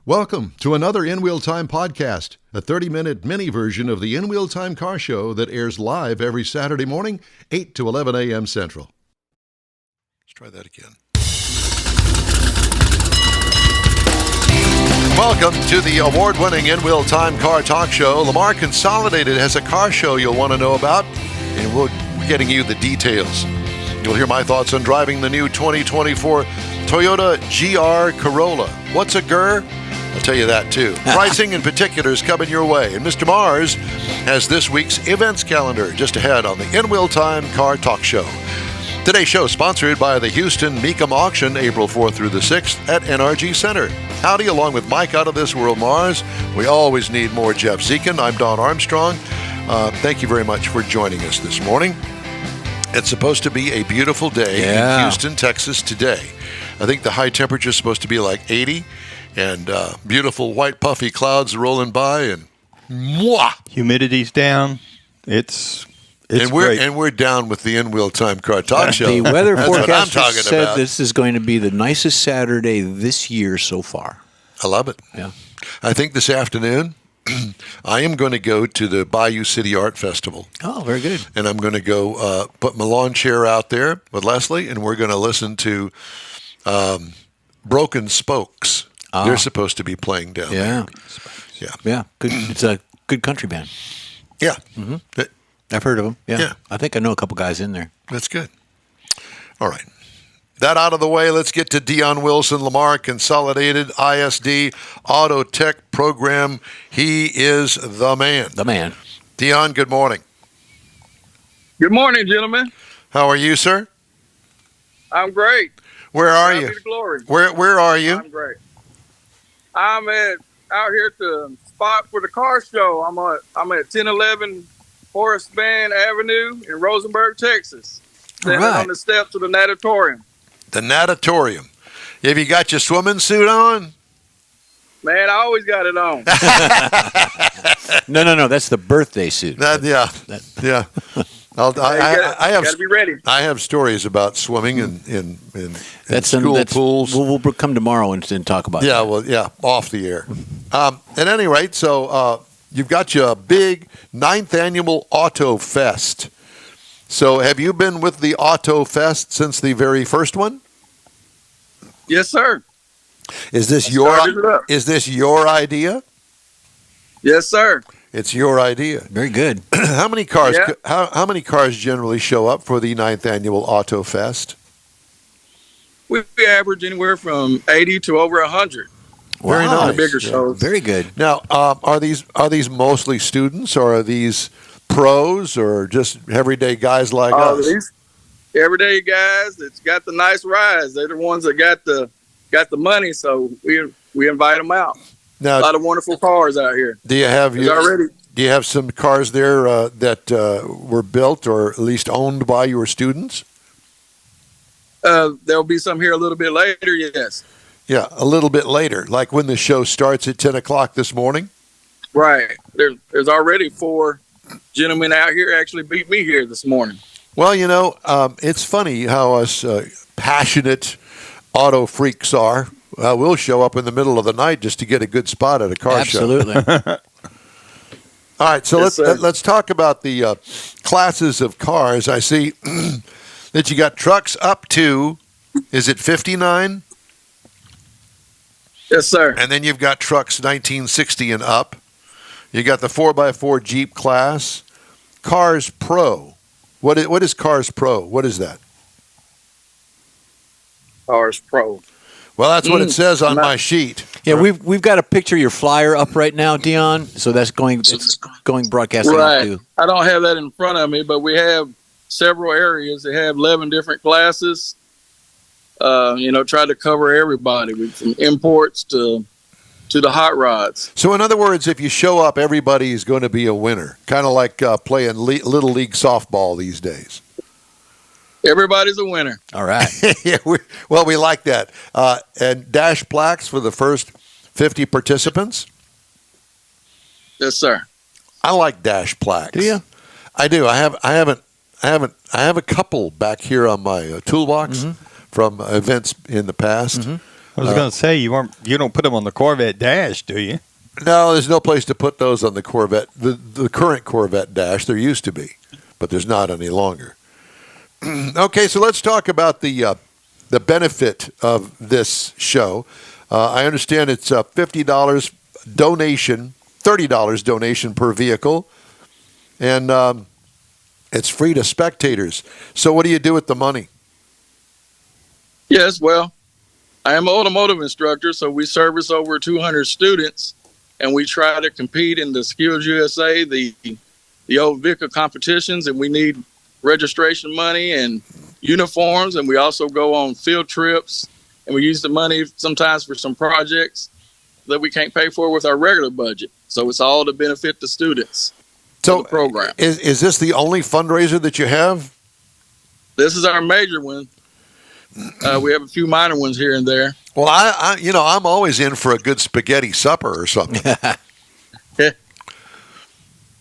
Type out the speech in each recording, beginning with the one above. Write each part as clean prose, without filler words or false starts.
Welcome to another In Wheel Time podcast, a 30-minute mini version of the In Wheel Time car show that airs live every Saturday morning, 8 to 11 a.m. Central. Let's try that again. Welcome to the award-winning In Wheel Time car talk show. Lamar Consolidated has a car show you'll want to know about, and we're getting you the details. You'll hear my thoughts on driving the new 2024 Toyota GR Corolla. What's a GR? I'll tell you that too. Pricing and particulars coming your way. And Mr. Mars has this week's events calendar just ahead on the In Wheel Time Car Talk Show. Today's show sponsored by the Houston Mecum Auction, April 4th through the 6th at NRG Center. Howdy, along with Mike out of this world, Mars. We always need more Jeff Zekin. I'm Don Armstrong. Thank you very much for joining us this morning. It's supposed to be a beautiful day in Houston, Texas today. I think the high temperature is supposed to be like 80, and beautiful white puffy clouds rolling by, and humidity's down. It's great. And we're down with the In Wheel Time Car Talk Show. The weather forecaster said about. This is going to be the nicest Saturday this year so far. I love it. Yeah. I think this afternoon I am going to go to the Bayou City Art Festival. Oh, very good. And I'm going to go put my lawn chair out there with Leslie, and we're going to listen to Broken Spokes. They're supposed to be playing down there. Yeah. Good. It's a good country band. Yeah. Mm-hmm. I've heard of them. Yeah. I think I know a couple guys in there. That's good. All right. That out of the way, let's get to Deon Wilson, Lamar Consolidated ISD Auto Tech Program. He is the man. The man. Deon, good morning. Good morning, gentlemen. How are you, sir? I'm great. Where are you? Glory. Where are you? I'm great. I'm out here at the spot for the car show. I'm at 1011 Horace Band Avenue in Rosenberg, Texas. Standing on the steps of the natatorium. The natatorium. Have you got your swimming suit on? Man, I always got it on. No. That's the birthday suit. Yeah. I have. Gotta be ready. I have stories about swimming in school pools. We'll come tomorrow and talk about. Yeah, that. Off the air. At any rate, so you've got your big 9th annual Auto Fest. So have you been with the Auto Fest since the very first one? Yes, sir. Is this your idea? Yes, sir. It's your idea. Very good. How many cars? Yeah. How many cars generally show up for the 9th annual Auto Fest? We average anywhere from 80 to over 100. Very nice. The bigger shows. Very good. Now, are these mostly students, or are these pros, or just everyday guys like us? These everyday guys that's got the nice rides. They're the ones that got the money, so we invite them out. Now, a lot of wonderful cars out here. Do you have some cars there that were built or at least owned by your students? There'll be some here a little bit later, yes. Yeah, a little bit later, like when the show starts at 10 o'clock this morning? Right. There's already 4 gentlemen out here actually beat me here this morning. Well, it's funny how us passionate auto freaks are. We'll show up in the middle of the night just to get a good spot at a car show. Absolutely. All right, so let's talk about the classes of cars. I see that you got trucks up to, is it 59? Yes, sir. And then you've got trucks 1960 and up. You got the 4x4 Jeep class. Cars Pro. What is Cars Pro? What is that? Cars Pro. Well, that's what it says on my sheet. Yeah, we've got a picture of your flyer up right now, Deon. So that's going broadcasting right. too. I don't have that in front of me, but we have several areas that have 11 different classes. Try to cover everybody, from imports to the hot rods. So in other words, if you show up, everybody is going to be a winner. Kind of like playing Little League softball these days. Everybody's a winner. All right. Yeah, we like that. And dash plaques for the first 50 participants? Yes, sir. I like dash plaques. Do you? I do. I have a couple back here on my toolbox from events in the past. I was going to say you don't put them on the Corvette dash, do you? No, there's no place to put those on the Corvette. The current Corvette dash, there used to be, but there's not any longer. Okay, so let's talk about the benefit of this show. I understand it's $50 donation, $30 donation per vehicle, and it's free to spectators. So what do you do with the money? Yes, well, I am an automotive instructor, so we service over 200 students, and we try to compete in the Skills USA, the old vehicle competitions, and we need registration money and uniforms, and we also go on field trips, and we use the money sometimes for some projects that we can't pay for with our regular budget. So it's all to benefit the students. So the program. Is this the only fundraiser that you have? This is our major one. We have a few minor ones here and there. Well, I'm always in for a good spaghetti supper or something.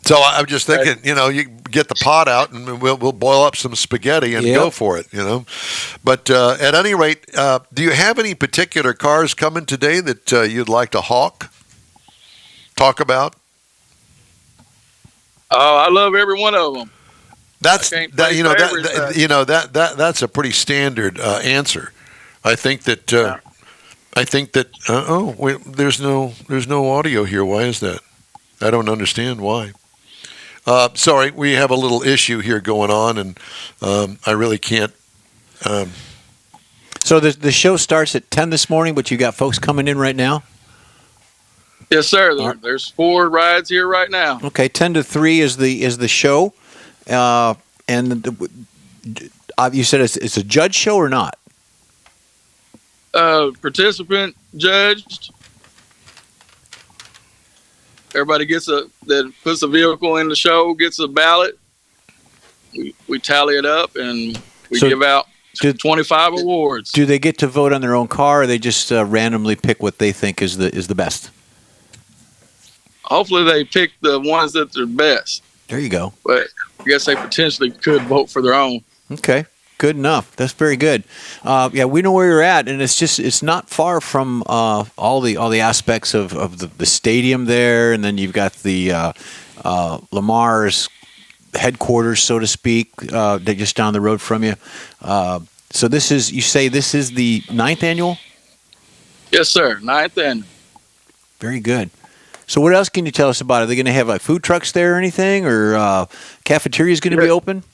So I'm just thinking, you get the pot out and we'll boil up some spaghetti and go for it, But at any rate, do you have any particular cars coming today that you'd like to talk about? Oh, I love every one of them. That's that's a pretty standard answer. I think that there's no audio here. Why is that? I don't understand why. Sorry, we have a little issue here going on, and I really can't. So the show starts at 10 this morning, but you got folks coming in right now? Yes, sir. There's 4 rides here right now. Okay, 10 to 3 is the show, and you said it's a judge show or not? Participant judged. Everybody that puts a vehicle in the show gets a ballot. We tally it up and we give out 25 awards. Do they get to vote on their own car, or they just randomly pick what they think is the best? Hopefully they pick the ones that are best. There you go. But I guess they potentially could vote for their own. Okay. Good enough. That's very good. We know where you're at, and it's not far from all the aspects of the stadium there, and then you've got the Lamar's headquarters, so to speak, just down the road from you. So this is the 9th annual? Yes, sir. 9th annual. Very good. So what else can you tell us about it? Are they going to have like food trucks there or anything, or cafeteria is going to be open?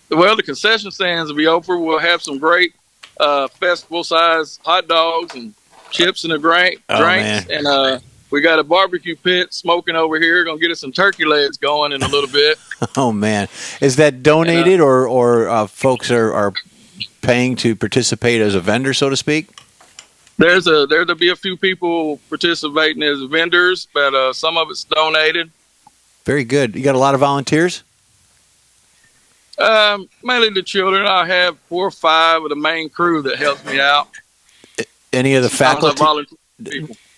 Well, the concession stands will be open. We'll have some great festival-sized hot dogs and chips and drinks. Man. And we got a barbecue pit smoking over here. Going to get us some turkey legs going in a little bit. Oh, man. Is that donated or folks are paying to participate as a vendor, so to speak? There'll be a few people participating as vendors, but some of it's donated. Very good. You got a lot of volunteers? Mainly the children. I have 4 or 5 of the main crew that helps me out. Any of the faculty?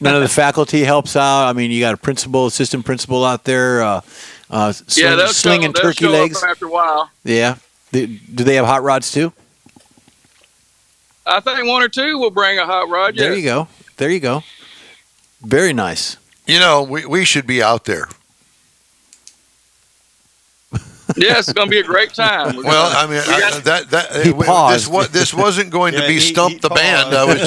None of the faculty helps out. I mean, you got a principal, assistant principal out there, slinging turkey legs. After a while. Yeah. Do they have hot rods too? I think 1 or 2 will bring a hot rod. There you go. There you go. Very nice. We should be out there. Yes, it's going to be a great time. Well, I mean, this wasn't going to be Stump the Band. I was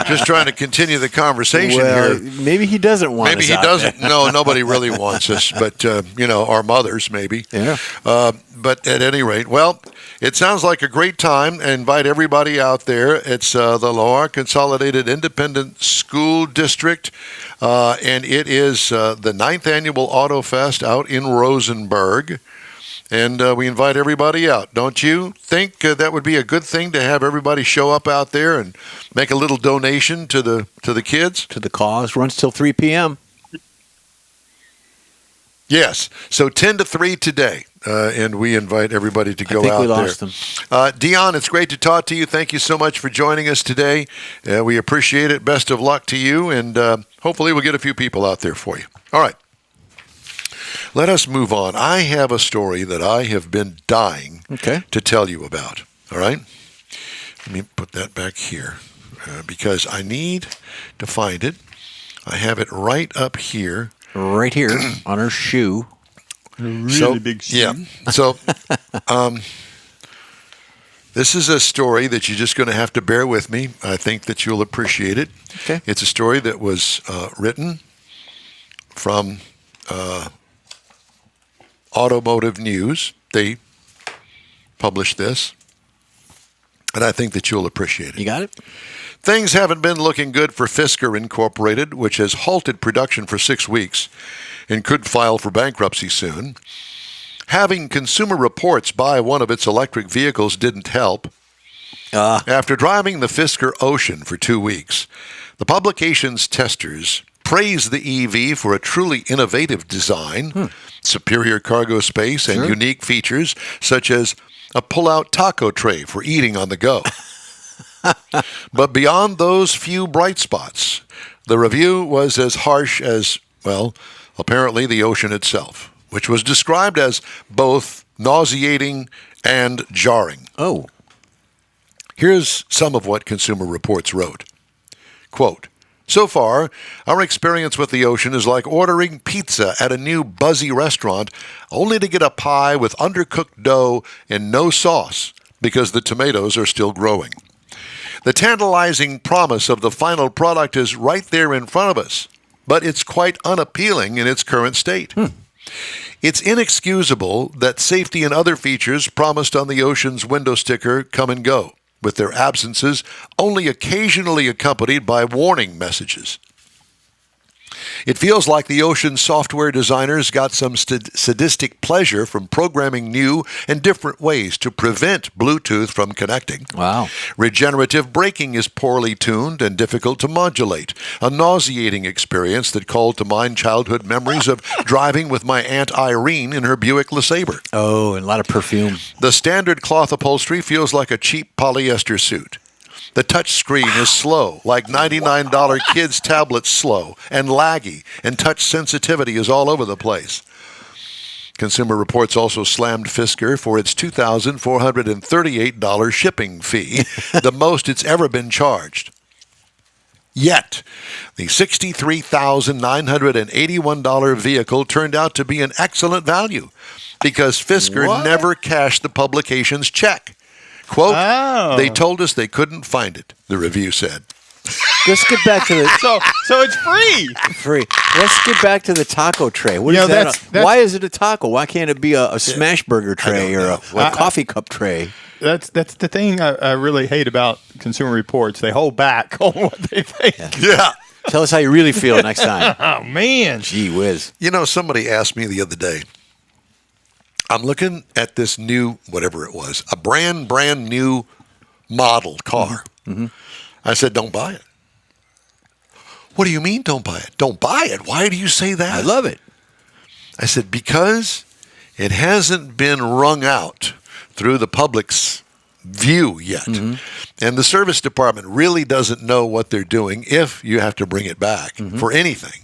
just trying to continue the conversation here. Maybe he doesn't want us. Maybe he doesn't. No, nobody really wants us, but our mothers maybe. Yeah. But at any rate, well, it sounds like a great time. I invite everybody out there. It's the Lamar Consolidated Independent School District, and it is the 9th Annual Auto Fest out in Rosenberg. And we invite everybody out. Don't you think that would be a good thing to have everybody show up out there and make a little donation to the kids? To the cause. Runs till 3 p.m. Yes. So 10 to 3 today. And we invite everybody to go out there. I think we lost them. Deon, it's great to talk to you. Thank you so much for joining us today. We appreciate it. Best of luck to you. And hopefully we'll get a few people out there for you. All right. Let us move on. I have a story that I have been dying to tell you about. All right? Let me put that back here. because I need to find it. I have it right up here. Right here on her shoe. Really big shoe. Yeah. So this is a story that you're just going to have to bear with me. I think that you'll appreciate it. Okay. It's a story that was written from Automotive News. They published this, and I think that you'll appreciate it. You got it? Things haven't been looking good for Fisker Incorporated, which has halted production for 6 weeks and could file for bankruptcy soon. Having Consumer Reports buy one of its electric vehicles didn't help. After driving the Fisker Ocean for 2 weeks, the publication's testers praised the EV for a truly innovative design, superior cargo space, and unique features such as a pull-out taco tray for eating on the go. But beyond those few bright spots, the review was as harsh as, well, apparently the Ocean itself, which was described as both nauseating and jarring. Oh. Here's some of what Consumer Reports wrote. Quote, "So far, our experience with the Ocean is like ordering pizza at a new buzzy restaurant only to get a pie with undercooked dough and no sauce because the tomatoes are still growing. The tantalizing promise of the final product is right there in front of us, but it's quite unappealing in its current state. It's inexcusable that safety and other features promised on the Ocean's window sticker come and go, with their absences only occasionally accompanied by warning messages. It feels like the Ocean software designers got some sadistic pleasure from programming new and different ways to prevent Bluetooth from connecting. Wow. Regenerative braking is poorly tuned and difficult to modulate, a nauseating experience that called to mind childhood memories of driving with my Aunt Irene in her Buick LeSabre. Oh, and a lot of perfume. The standard cloth upholstery feels like a cheap polyester suit. The touch screen is slow, like $99 kids' tablets slow and laggy, and touch sensitivity is all over the place. Consumer Reports also slammed Fisker for its $2,438 shipping fee, the most it's ever been charged. Yet, the $63,981 vehicle turned out to be an excellent value because Fisker never cashed the publication's check. Quote, "They told us they couldn't find it," the review said. Let's get back to the So it's free. free. Let's get back to the taco tray. What is that? Why is it a taco? Why can't it be a smash burger tray or a coffee cup tray? That's the thing I really hate about Consumer Reports. They hold back on what they think. Yeah. Tell us how you really feel next time. Oh, man. Gee whiz. You know, somebody asked me the other day, I'm looking at this new, whatever it was, a brand new model car. Mm-hmm. I said, don't buy it. What do you mean don't buy it? Don't buy it. Why do you say that? I love it. I said, because it hasn't been wrung out through the public's view yet. Mm-hmm. And the service department really doesn't know what they're doing if you have to bring it back for anything.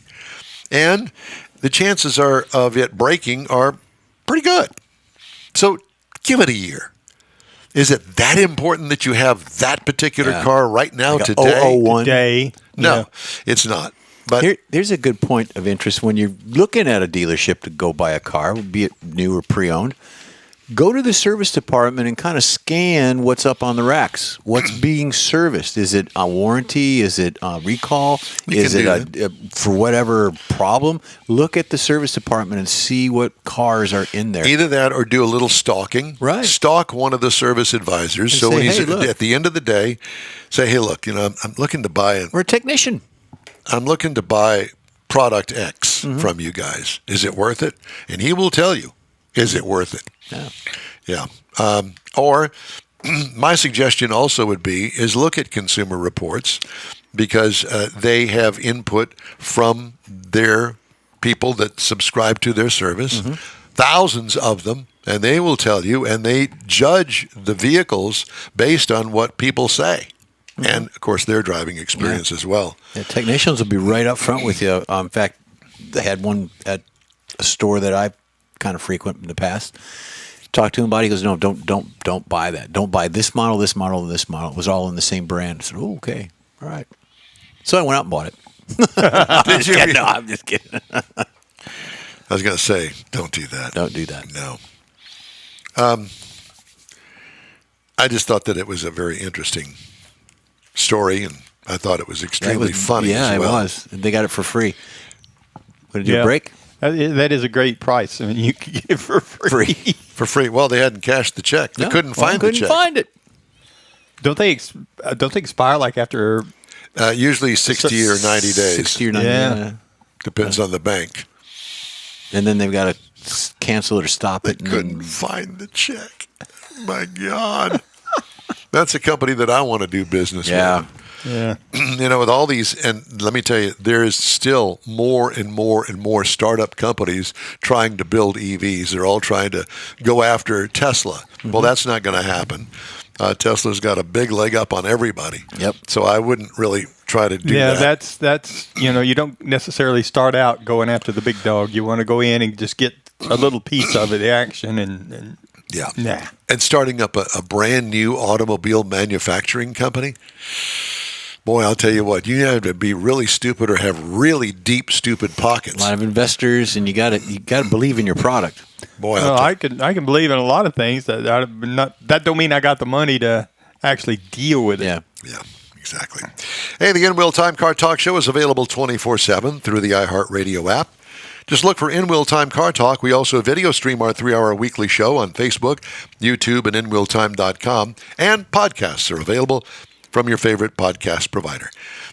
And the chances of it breaking are pretty good. So give it a year. Is it that important that you have that particular car right now like today? 001. Today. No, it's not. But Here's a good point of interest when you're looking at a dealership to go buy a car, be it new or pre-owned. Go to the service department and kind of scan what's up on the racks. What's being serviced? Is it a warranty? Is it a recall? Is it for whatever problem? Look at the service department and see what cars are in there. either that or do a little stalking. Right. Stalk one of the service advisors. And So say, when he's "Hey, look." at the end of the day, say, hey, look, I'm looking to buy Or a technician. product X from you guys. Is it worth it? And he will tell you, is it worth it? Yeah. Or my suggestion also would be is look at Consumer Reports because they have input from their people that subscribe to their service, thousands of them, and they will tell you, and they judge the vehicles based on what people say. And, of course, their driving experience as well. Yeah, technicians will be right up front with you. In fact, they had one at a store that I kind of frequent in the past. Talked to him about it. He goes, no, don't buy that. Don't buy this model, this model, and this model. It was all in the same brand. I said, oh, okay. All right. So I went out and bought it. Did you? No, I'm just kidding. I was going to say, don't do that. Don't do that. No. I just thought that it was a very interesting story, and I thought it was extremely funny Yeah, as well. it was. They got it for free. What, did you break? That is a great price. I mean, you can get it for free. For free. Well, they hadn't cashed the check. They couldn't find the check. Couldn't find it. Don't they expire like after? Usually 60 or 90 days. 60 or 90 Yeah. Depends on the bank. And then they've got to cancel it or stop They it. couldn't find the check. My God. That's a company that I want to do business Yeah. with. Yeah. With all these, and let me tell you, there is still more and more and more startup companies trying to build EVs. They're all trying to go after Tesla. Mm-hmm. Well, that's not going to happen. Tesla's got a big leg up on everybody. Yep. So I wouldn't really try to do that. Yeah, that's you don't necessarily start out going after the big dog. You want to go in and just get a little piece of it, the action, and Yeah. nah. And starting up a brand new automobile manufacturing company. Boy, I'll tell you what, you have to be really stupid or have really deep, stupid pockets. A lot of investors, and you got to believe in your product. Boy, Well, I can believe in a lot of things that don't mean I got the money to actually deal with it. Yeah. Yeah, exactly. Hey, the In-Wheel Time Car Talk Show is available 24/7 through the iHeartRadio app. Just look for In-Wheel Time Car Talk. We also video stream our 3-hour weekly show on Facebook, YouTube, and InWheelTime.com. And podcasts are available from your favorite podcast provider.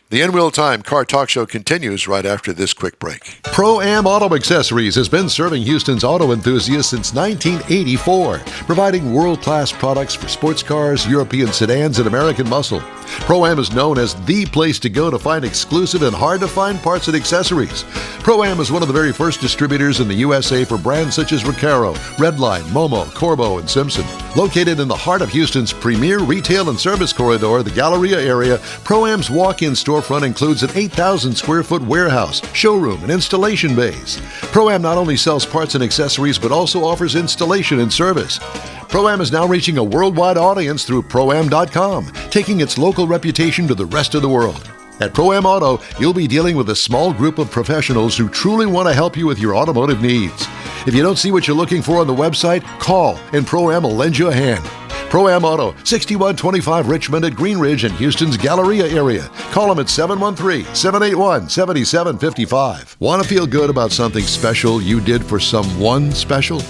The In-Wheel Time Car Talk Show continues right after this quick break. Pro-Am Auto Accessories has been serving Houston's auto enthusiasts since 1984, providing world-class products for sports cars, European sedans, and American muscle. Pro-Am is known as the place to go to find exclusive and hard-to-find parts and accessories. Pro-Am is one of the very first distributors in the USA for brands such as Recaro, Redline, Momo, Corbo, and Simpson. Located in the heart of Houston's premier retail and service corridor, the Galleria area, Pro-Am's walk-in storefront includes an 8,000-square-foot warehouse, showroom, and installation bays. Pro-Am not only sells parts and accessories, but also offers installation and service. Pro-Am is now reaching a worldwide audience through Pro-Am.com, taking its local reputation to the rest of the world. At Pro-Am Auto, you'll be dealing with a small group of professionals who truly want to help you with your automotive needs. If you don't see what you're looking for on the website, call and Pro-Am will lend you a hand. Pro-Am Auto, 6125 Richmond at Green Ridge in Houston's Galleria area. Call them at 713-781-7755. Want to feel good about something special you did for someone special?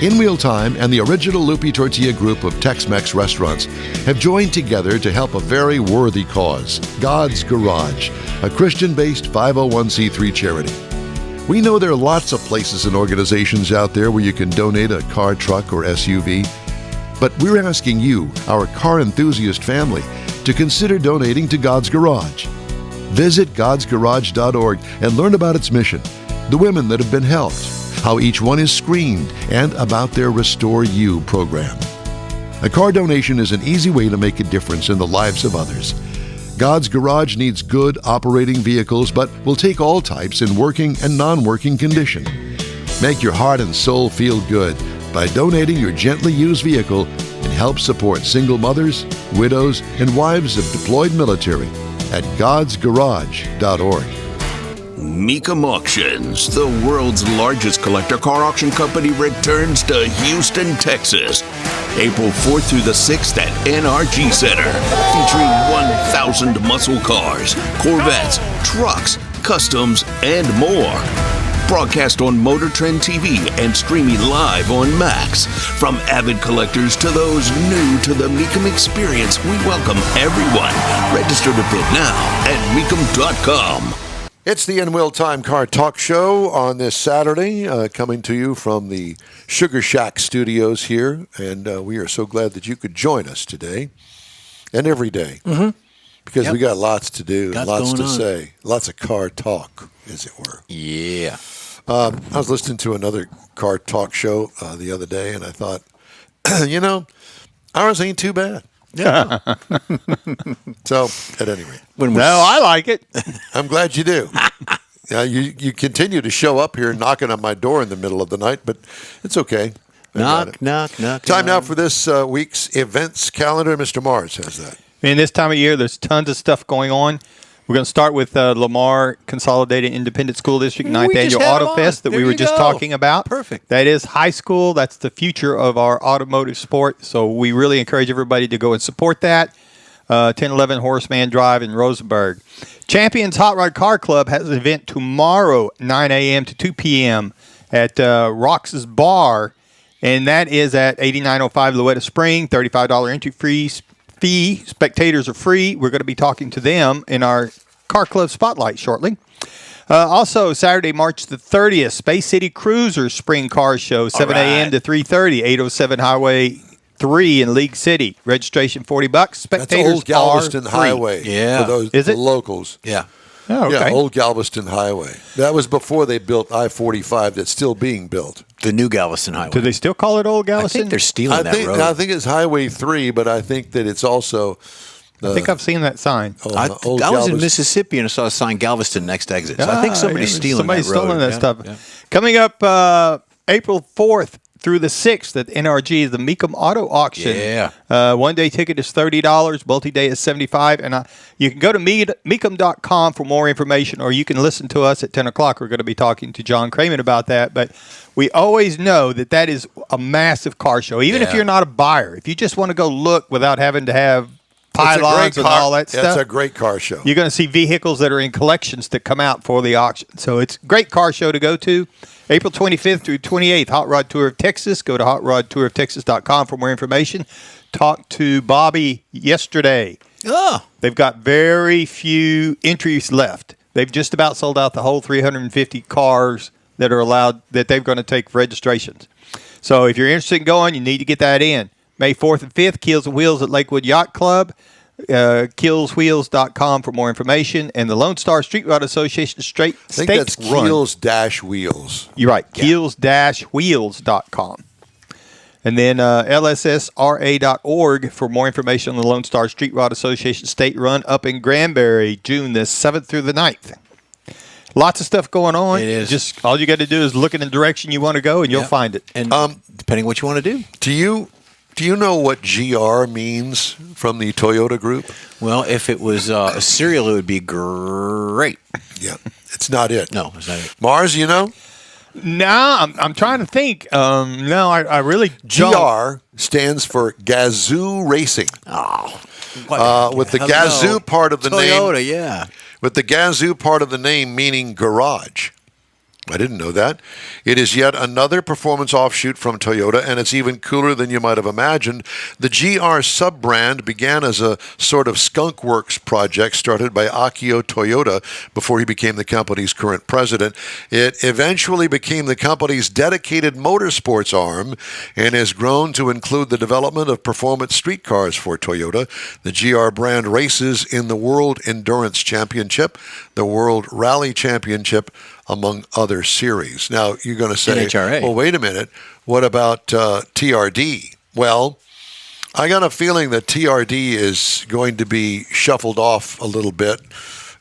In-Wheel Time and the original Lupi Tortilla group of Tex-Mex restaurants have joined together to help a very worthy cause, God's Garage, a Christian-based 501c3 charity. We know there are lots of places and organizations out there where you can donate a car, truck, or SUV, but we're asking you, our car enthusiast family, to consider donating to God's Garage. Visit godsgarage.org and learn about its mission, the women that have been helped, how each one is screened, and about their Restore You program. A car donation is an easy way to make a difference in the lives of others. God's Garage needs good operating vehicles, but will take all types in working and non-working condition. Make your heart and soul feel good by donating your gently used vehicle and help support single mothers, widows, and wives of deployed military at godsgarage.org. Mecum Auctions, the world's largest collector car auction company, returns to Houston, Texas, April 4th through the 6th at NRG Center, featuring 1,000 muscle cars, Corvettes, trucks, customs, and more. Broadcast on Motor Trend TV and streaming live on Max. From avid collectors to those new to the Mecum experience, we welcome everyone. Register to bid now at mecum.com. It's the In-Wheel Time Car Talk Show on this Saturday, coming to you from the Sugar Shack studios here, and we are so glad that you could join us today and every day, because we got lots to do, lots to say, lots of car talk, as it were. Yeah. I was listening to another car talk show the other day, and I thought, ours ain't too bad. Yeah. So, at any rate. I like it. I'm glad you do. You continue to show up here knocking on my door in the middle of the night, but it's okay. Knock. Time now for this week's events calendar. Mr. Mars has that. And this time of year, there's tons of stuff going on. We're going to start with Lamar Consolidated Independent School District 9th Annual Auto Fest that we were just talking about. Perfect. That is high school. That's the future of our automotive sport. So we really encourage everybody to go and support that. 1011 Horseman Drive in Rosenberg. Champions Hot Rod Car Club has an event tomorrow, 9 a.m. to 2 p.m. at Rox's Bar, and that is at 8905 Louetta Spring, $35 entry fee. Spectators are free. We're going to be talking to them in our Car Club Spotlight shortly. Also, Saturday, March the 30th, Space City Cruisers Spring Car Show, 7 a.m. to 3:30, 807 Highway 3 in League City. Registration $40. Spectators That's Old Galveston are free. Highway. Yeah. For those Is it? locals. Yeah. Oh, okay. Yeah, Old Galveston Highway. That was before they built I-45 that's still being built. The new Galveston Highway. Do they still call it Old I Galveston? think they're stealing that road. I think it's Highway 3, but I think that it's also... I think I've seen that sign. I Old was in Galveston. Mississippi and I saw a sign Galveston next exit. So I think somebody's stealing that road. Somebody's stealing that Yeah, stuff. yeah. Coming up April 4th through the 6th at NRG is the Mecum Auto Auction. Yeah. One-day ticket is $30. Multi-day is $75. And you can go to mecum.com for more information, or you can listen to us at 10 o'clock. We're going to be talking to John Craman about that. But we always know that is a massive car show. Even if Yeah. you're not a buyer, if you just want to go look without having to have pylons and all that stuff. It's a great car show. You're going to see vehicles that are in collections that come out for the auction. So it's a great car show to go to. April 25th through 28th, Hot Rod Tour of Texas. Go to hotrodtouroftexas.com for more information. Talked to Bobby yesterday. Oh. They've got very few entries left. They've just about sold out the whole 350 cars that are allowed, that they're going to take registrations. So if you're interested in going, you need to get that in. May 4th and 5th, Keels and Wheels at Lakewood Yacht Club. Keelswheels.com for more information. And the Lone Star Street Rod Association I think that's Keels-Wheels. You're right. Keels-wheels.com. And then lssra.org for more information on the Lone Star Street Rod Association State Run up in Granbury, June the 7th through the 9th. Lots of stuff going on. It is. Just all you got to do is look in the direction you want to go, and you'll find it. And depending what you want to do. Do you know what GR means from the Toyota Group? Well, if it was a cereal, it would be great. Yeah, it's not it. No, it's not it. Mars, you know? No, I'm trying to think. No, I really don't. GR stands for Gazoo Racing. Oh. With the Gazoo part of the name. Toyota, yeah. With the Gazoo part of the name meaning garage. I didn't know that. It is yet another performance offshoot from Toyota, and it's even cooler than you might have imagined. The GR sub-brand began as a sort of skunk works project started by Akio Toyota before he became the company's current president. It eventually became the company's dedicated motorsports arm and has grown to include the development of performance street cars for Toyota. The GR brand races in the World Endurance Championship, the World Rally Championship, among other series. Now, you're going to say, NHRA. well, wait a minute. What about TRD? Well, I got a feeling that TRD is going to be shuffled off a little bit.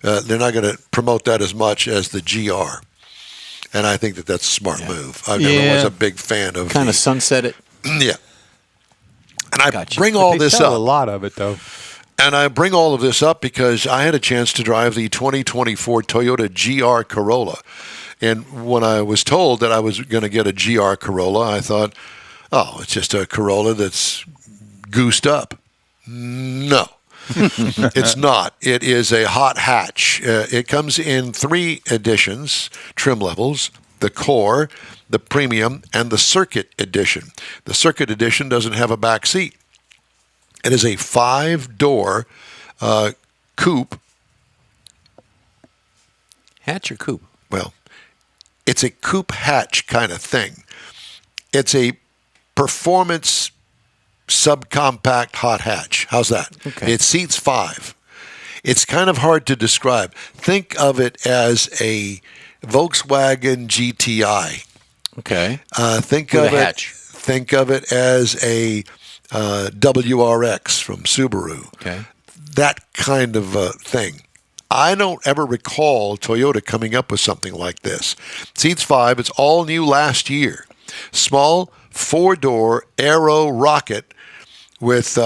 They're not going to promote that as much as the GR. And I think that that's a smart move. I never was a big fan of Kind of sunset it. Yeah. And I Gotcha. bring all They this sell up. a lot of it, though. And I bring all of this up because I had a chance to drive the 2024 Toyota GR Corolla. And when I was told that I was going to get a GR Corolla, I thought, oh, it's just a Corolla that's goosed up. No, it's not. It is a hot hatch. It comes in 3 editions, trim levels: the Core, the Premium, and the Circuit Edition. The Circuit Edition doesn't have a back seat. It is a 5-door coupe. Hatch or coupe? Well, it's a coupe hatch kind of thing. It's a performance subcompact hot hatch. How's that? Okay. It seats 5. It's kind of hard to describe. Think of it as a Volkswagen GTI. Okay. Think With of a it. hatch. Think of it as a WRX from Subaru. Okay. That kind of thing. I don't ever recall Toyota coming up with something like this. Seats 5. It's all new last year. Small 4-door Aero Rocket with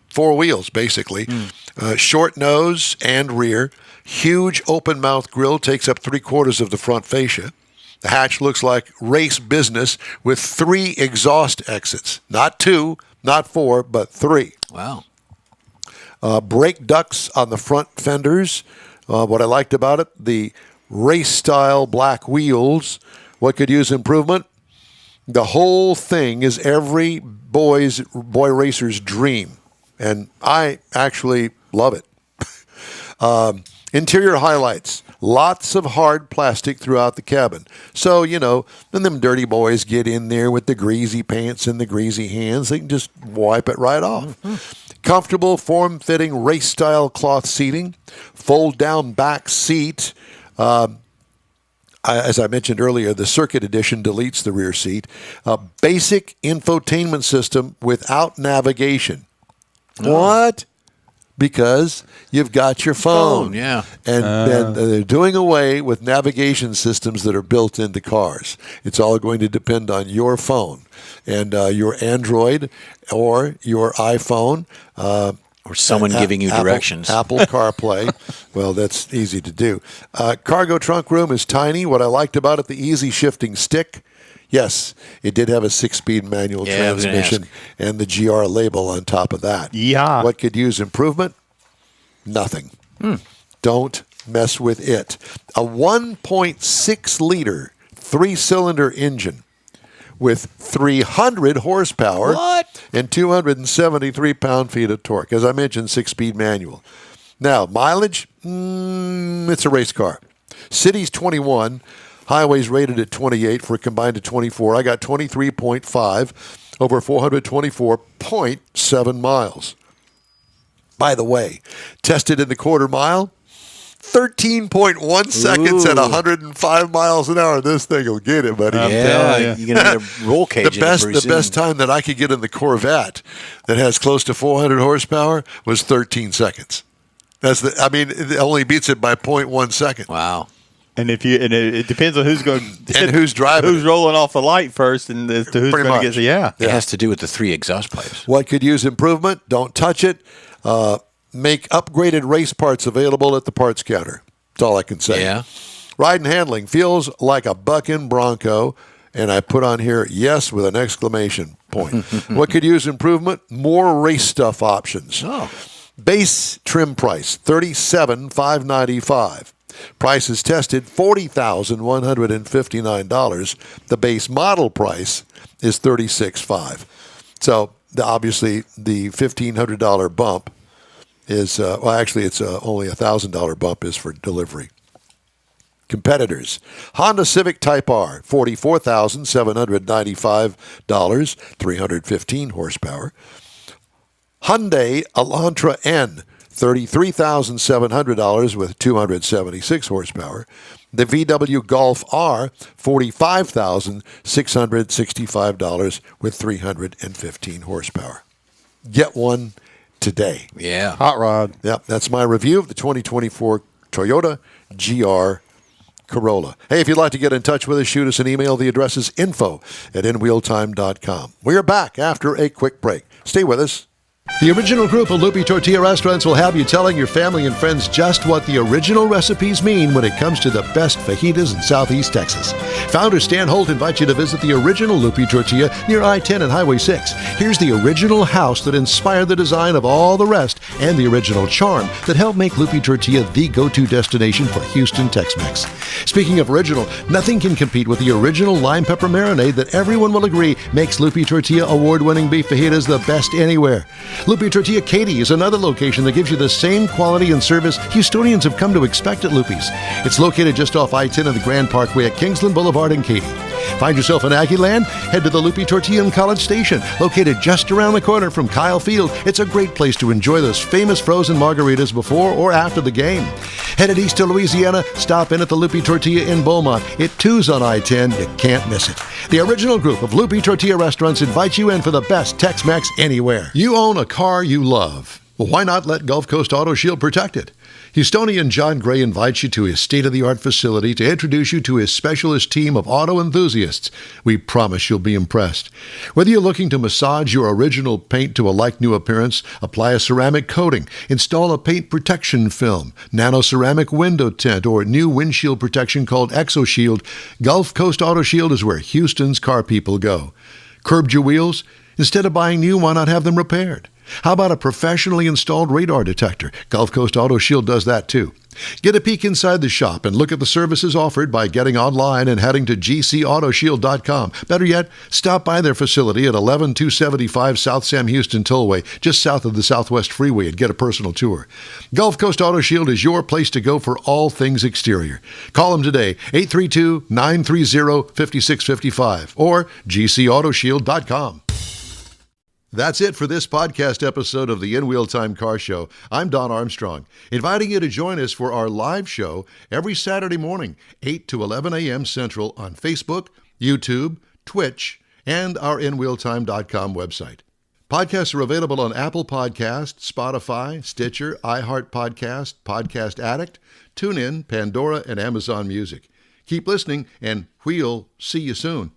4 wheels, basically. Short nose and rear. Huge open mouth grille takes up 3/4 of the front fascia. The hatch looks like race business with 3 exhaust exits. Not 2, not 4, but 3. Wow. Brake ducts on the front fenders. What I liked about it, the race-style black wheels. What could use improvement? The whole thing is every boy racer's dream, and I actually love it. Interior highlights. Lots of hard plastic throughout the cabin. So, when them dirty boys get in there with the greasy pants and the greasy hands, they can just wipe it right off. Comfortable, form-fitting, race-style cloth seating. Fold-down back seat. As I mentioned earlier, the Circuit Edition deletes the rear seat. Basic infotainment system without navigation. What? Because you've got your phone. Yeah. And they're doing away with navigation systems that are built into cars. It's all going to depend on your phone and your Android or your iPhone. Or someone giving you directions. Apple CarPlay. Well, that's easy to do. Cargo trunk room is tiny. What I liked about it, the easy shifting stick. Yes, it did have a 6-speed manual transmission and the GR label on top of that. Yeah. What could use improvement? Nothing. Don't mess with it. A 1.6-liter 3-cylinder engine with 300 horsepower and 273 pound-feet of torque. As I mentioned, 6-speed manual. Now, mileage, it's a race car. City's 21. Highways rated at 28 for a combined of 24. I got 23.5 over 424.7 miles. By the way, tested in the quarter mile, 13.1 seconds at 105 miles an hour. This thing will get it, buddy. You're going to get a roll cage. The best time that I could get in the Corvette that has close to 400 horsepower was 13 seconds. It only beats it by 0.1 second. Wow. And it depends on who's going and who's driving, who's rolling off the light first, and as to who's going to get the It has to do with the 3 exhaust pipes. What could use improvement? Don't touch it. Make upgraded race parts available at the parts counter. That's all I can say. Yeah. Ride and handling feels like a bucking Bronco, and I put on here yes with an exclamation point. What could use improvement? More race stuff options. Base trim price $37,595. Price is tested $40,159. The base model price is $36,500. So obviously the $1,500 bump is it's only $1,000 bump is for delivery. Competitors: Honda Civic Type R, $44,795, 315 horsepower. Hyundai Elantra N, $33,700 with 276 horsepower. The VW Golf R, $45,665 with 315 horsepower. Get one today. Yeah. hot rod. Yep, that's my review of the 2024 Toyota GR Corolla. Hey, if you'd like to get in touch with us, shoot us an email. The address is info@inwheeltime.com. We are back after a quick break. Stay with us. The original group of Lupi Tortilla restaurants will have you telling your family and friends just what the original recipes mean when it comes to the best fajitas in Southeast Texas. Founder Stan Holt invites you to visit the original Lupi Tortilla near I-10 and Highway 6. Here's the original house that inspired the design of all the rest and the original charm that helped make Lupi Tortilla the go-to destination for Houston Tex-Mex. Speaking of original, nothing can compete with the original lime pepper marinade that everyone will agree makes Lupi Tortilla award-winning beef fajitas the best anywhere. Lupi Tortilla Katy is another location that gives you the same quality and service Houstonians have come to expect at Lupi's. It's located just off I-10 and the Grand Parkway at Kingsland Boulevard in Katy. Find yourself in Aggie Land? Head to the Lupi Tortilla in College Station, located just around the corner from Kyle Field. It's a great place to enjoy those famous frozen margaritas before or after the game. Headed east to Louisiana, stop in at the Lupi Tortilla in Beaumont. It too's on I-10. You can't miss it. The original group of Lupi Tortilla restaurants invites you in for the best Tex-Mex anywhere. You own a car you love. Well, why not let Gulf Coast Auto Shield protect it? Houstonian John Gray invites you to his state-of-the-art facility to introduce you to his specialist team of auto enthusiasts. We promise you'll be impressed. Whether you're looking to massage your original paint to a like-new appearance, apply a ceramic coating, install a paint protection film, nano-ceramic window tint, or new windshield protection called ExoShield, Gulf Coast Auto Shield is where Houston's car people go. Curbed your wheels? Instead of buying new, why not have them repaired? How about a professionally installed radar detector? Gulf Coast Auto Shield does that too. Get a peek inside the shop and look at the services offered by getting online and heading to gcautoshield.com. Better yet, stop by their facility at 11275 South Sam Houston Tollway, just south of the Southwest Freeway, and get a personal tour. Gulf Coast Auto Shield is your place to go for all things exterior. Call them today, 832-930-5655 or gcautoshield.com. That's it for this podcast episode of the In Wheel Time Car Show. I'm Don Armstrong, inviting you to join us for our live show every Saturday morning, 8 to 11 a.m. Central on Facebook, YouTube, Twitch, and our InWheelTime.com website. Podcasts are available on Apple Podcasts, Spotify, Stitcher, iHeart Podcast, Podcast Addict, TuneIn, Pandora, and Amazon Music. Keep listening, and we'll see you soon.